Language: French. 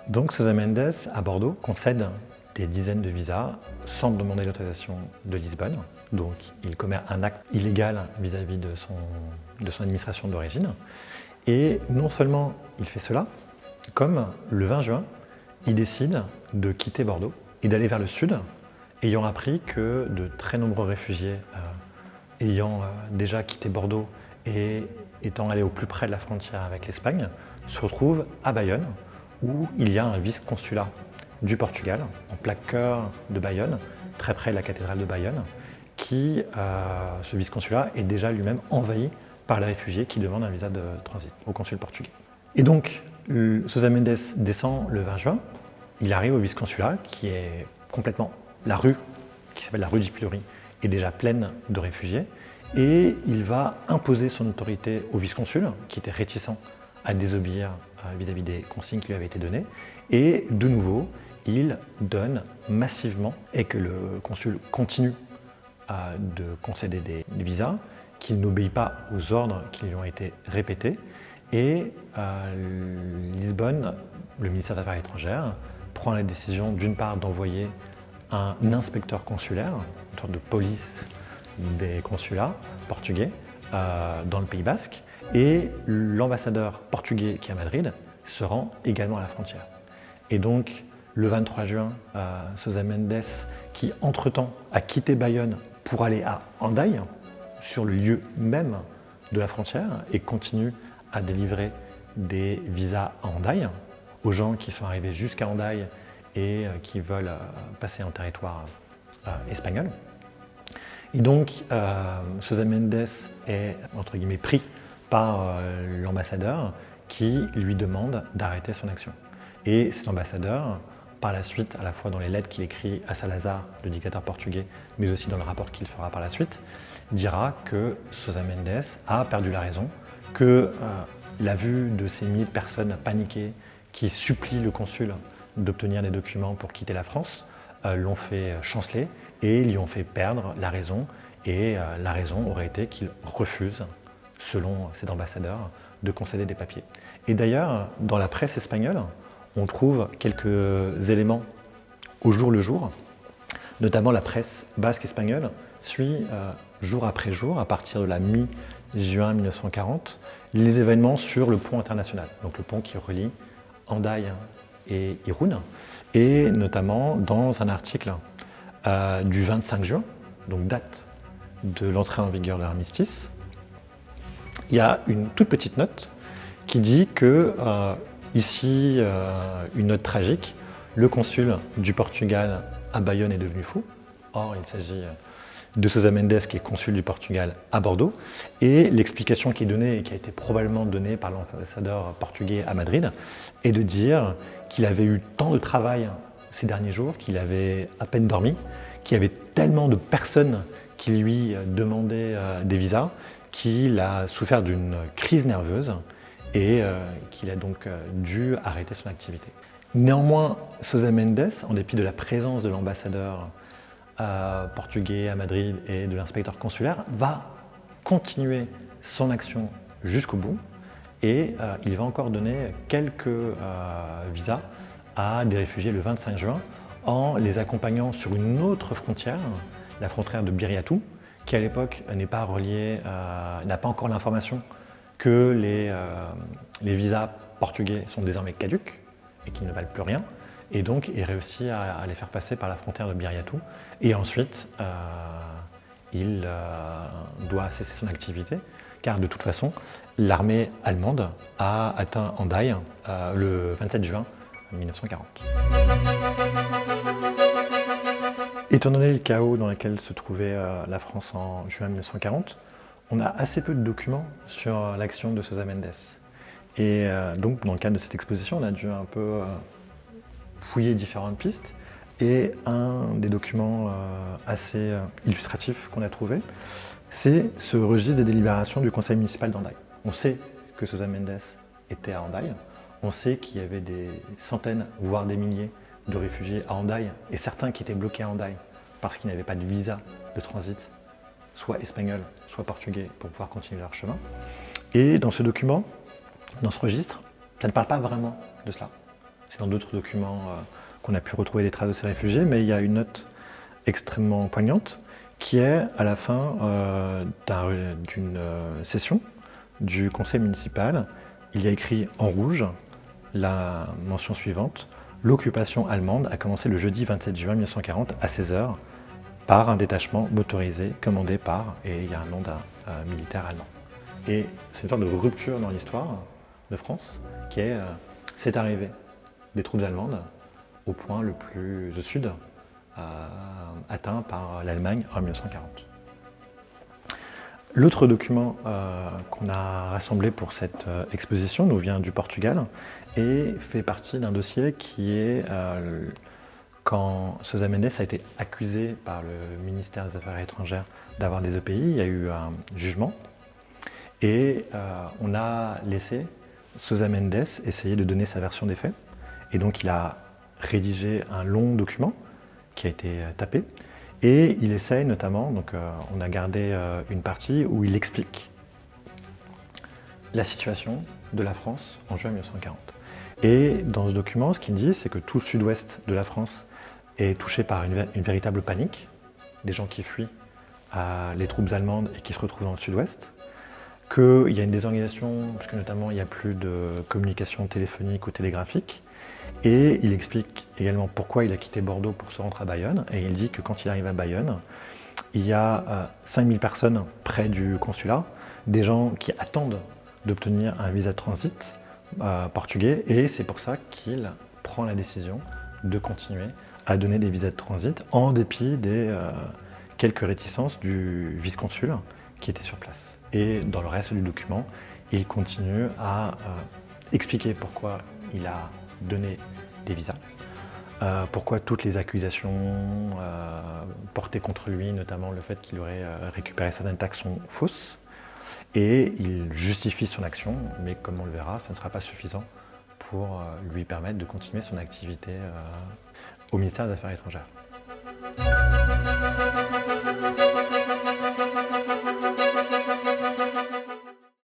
Donc Sousa Mendes, à Bordeaux, concède des dizaines de visas sans demander l'autorisation de Lisbonne. Donc il commet un acte illégal vis-à-vis de son administration d'origine. Et non seulement il fait cela, comme le 20 juin, il décide de quitter Bordeaux et d'aller vers le sud, ayant appris que de très nombreux réfugiés ayant déjà quitté Bordeaux et étant allés au plus près de la frontière avec l'Espagne, se retrouvent à Bayonne, où il y a un vice-consulat du Portugal, en plein cœur de Bayonne, très près de la cathédrale de Bayonne, qui, ce vice-consulat, est déjà lui-même envahi par les réfugiés qui demandent un visa de transit au consul portugais. Et donc, Sousa Mendes descend le 20 juin, il arrive au vice-consulat, qui est complètement la rue, qui s'appelle la rue du Pilori, est déjà pleine de réfugiés, et il va imposer son autorité au vice-consul, qui était réticent à désobéir vis-à-vis des consignes qui lui avaient été données, et de nouveau, il donne massivement, et que le consul continue de concéder des visas, qu'il n'obéit pas aux ordres qui lui ont été répétés, et Lisbonne, le ministère des Affaires étrangères, prend la décision d'une part d'envoyer un inspecteur consulaire, une sorte de police des consulats portugais dans le Pays Basque, et l'ambassadeur portugais qui est à Madrid se rend également à la frontière. Et donc, le 23 juin, Sousa Mendes, qui entre-temps a quitté Bayonne pour aller à Hendaye, sur le lieu même de la frontière, et continue à délivrer des visas à Hendaye aux gens qui sont arrivés jusqu'à Hendaye et qui veulent passer en territoire espagnol. Et donc, Sousa Mendes est, entre guillemets, pris par l'ambassadeur qui lui demande d'arrêter son action. Et cet ambassadeur, par la suite, à la fois dans les lettres qu'il écrit à Salazar, le dictateur portugais, mais aussi dans le rapport qu'il fera par la suite, dira que Sousa Mendes a perdu la raison, que la vue de ces milliers de personnes paniquées qui supplient le consul d'obtenir des documents pour quitter la France l'ont fait chanceler et lui ont fait perdre la raison. Et la raison aurait été qu'il refuse, selon cet ambassadeur, de concéder des papiers. Et d'ailleurs, dans la presse espagnole, on trouve quelques éléments au jour le jour, notamment la presse basque espagnole suit jour après jour, à partir de la mi-juin 1940, les événements sur le pont international, donc le pont qui relie Hendaye et Irún, et notamment dans un article du 25 juin, donc date de l'entrée en vigueur de l'armistice, il y a une toute petite note qui dit que, ici, une note tragique, le consul du Portugal à Bayonne est devenu fou. Or, il s'agit de Sousa Mendes qui est consul du Portugal à Bordeaux. Et l'explication qui est donnée, et qui a été probablement donnée par l'ambassadeur portugais à Madrid, est de dire qu'il avait eu tant de travail ces derniers jours, qu'il avait à peine dormi, qu'il y avait tellement de personnes qui lui demandaient des visas, qu'il a souffert d'une crise nerveuse et qu'il a donc dû arrêter son activité. Néanmoins, Sousa Mendes, en dépit de la présence de l'ambassadeur portugais à Madrid et de l'inspecteur consulaire, va continuer son action jusqu'au bout et il va encore donner quelques visas à des réfugiés le 25 juin en les accompagnant sur une autre frontière, la frontière de Biriatou, qui à l'époque n'est pas reliée, n'a pas encore l'information que les visas portugais sont désormais caducs et qu'ils ne valent plus rien, et donc il réussit à les faire passer par la frontière de Biriatou. Et ensuite, il doit cesser son activité, car de toute façon, l'armée allemande a atteint Hendaye le 27 juin 1940. Étant donné le chaos dans lequel se trouvait la France en juin 1940, on a assez peu de documents sur l'action de Sousa Mendes. Et donc, dans le cadre de cette exposition, on a dû un peu fouiller différentes pistes. Et un des documents assez illustratifs qu'on a trouvé, c'est ce registre des délibérations du conseil municipal d'Hendaye. On sait que Sousa Mendes était à Hendaye, on sait qu'il y avait des centaines, voire des milliers de réfugiés à Hendaye, et certains qui étaient bloqués à Hendaye parce qu'ils n'avaient pas de visa de transit soit espagnol, soit portugais, pour pouvoir continuer leur chemin. Et dans ce document, dans ce registre, ça ne parle pas vraiment de cela. C'est dans d'autres documents qu'on a pu retrouver les traces de ces réfugiés, mais il y a une note extrêmement poignante qui est à la fin d'une session du conseil municipal. Il y a écrit en rouge la mention suivante: l'occupation allemande a commencé le jeudi 27 juin 1940 à 16 h par un détachement motorisé commandé par, et il y a un nom d'un militaire allemand. Et c'est une sorte de rupture dans l'histoire de France qui est cette arrivée des troupes allemandes au point le plus au sud, atteint par l'Allemagne en 1940. L'autre document qu'on a rassemblé pour cette exposition nous vient du Portugal et fait partie d'un dossier qui est quand Sousa Mendes a été accusé par le ministère des Affaires étrangères d'avoir des EPI, il y a eu un jugement et on a laissé Sousa Mendes essayer de donner sa version des faits. Et donc il a rédigé un long document qui a été tapé. Et il essaye notamment, donc on a gardé une partie où il explique la situation de la France en juin 1940. Et dans ce document, ce qu'il dit, c'est que tout le sud-ouest de la France est touché par une véritable panique, des gens qui fuient les troupes allemandes et qui se retrouvent dans le sud-ouest, qu'il y a une désorganisation, puisque notamment il n'y a plus de communication téléphonique ou télégraphique. Et il explique également pourquoi il a quitté Bordeaux pour se rendre à Bayonne. Et il dit que quand il arrive à Bayonne, il y a 5000 personnes près du consulat, des gens qui attendent d'obtenir un visa de transit portugais. Et c'est pour ça qu'il prend la décision de continuer à donner des visas de transit en dépit des quelques réticences du vice-consul qui était sur place. Et dans le reste du document, il continue à expliquer pourquoi il a donné des visas, pourquoi toutes les accusations portées contre lui, notamment le fait qu'il aurait récupéré certaines taxes, sont fausses. Et il justifie son action, mais comme on le verra, ça ne sera pas suffisant pour lui permettre de continuer son activité au ministère des Affaires étrangères.